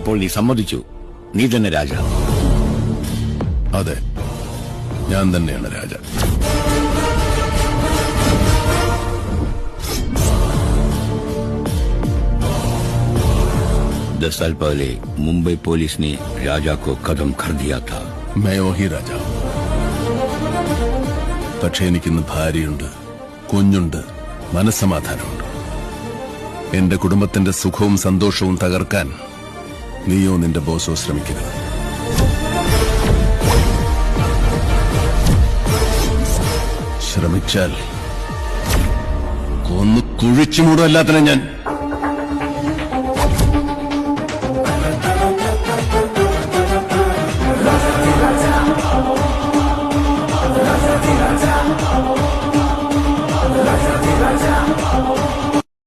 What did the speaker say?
അപ്പോൾ നീ സമ്മതിച്ചു, നീ തന്നെ രാജ? അതെ, ഞാൻ തന്നെയാണ് രാജ. दस साल पहले मुंबई पुलिस ने राजा को खत्म कर दिया था. मैं वही राजा. പക്ഷേ എനിക്കിന്ന് ഭാര്യയുണ്ട്, കുഞ്ഞുണ്ട്, മനസ്സമാധാനമുണ്ട്. എന്റെ കുടുംബത്തിന്റെ സുഖവും സന്തോഷവും തകർക്കാൻ നീയോ നിന്റെ ബോസോ ശ്രമിക്കരുത്. ശ്രമിച്ചാൽ കൊന്നു കുഴിച്ചു മൂടും എല്ലാത്തിനും ഞാൻ.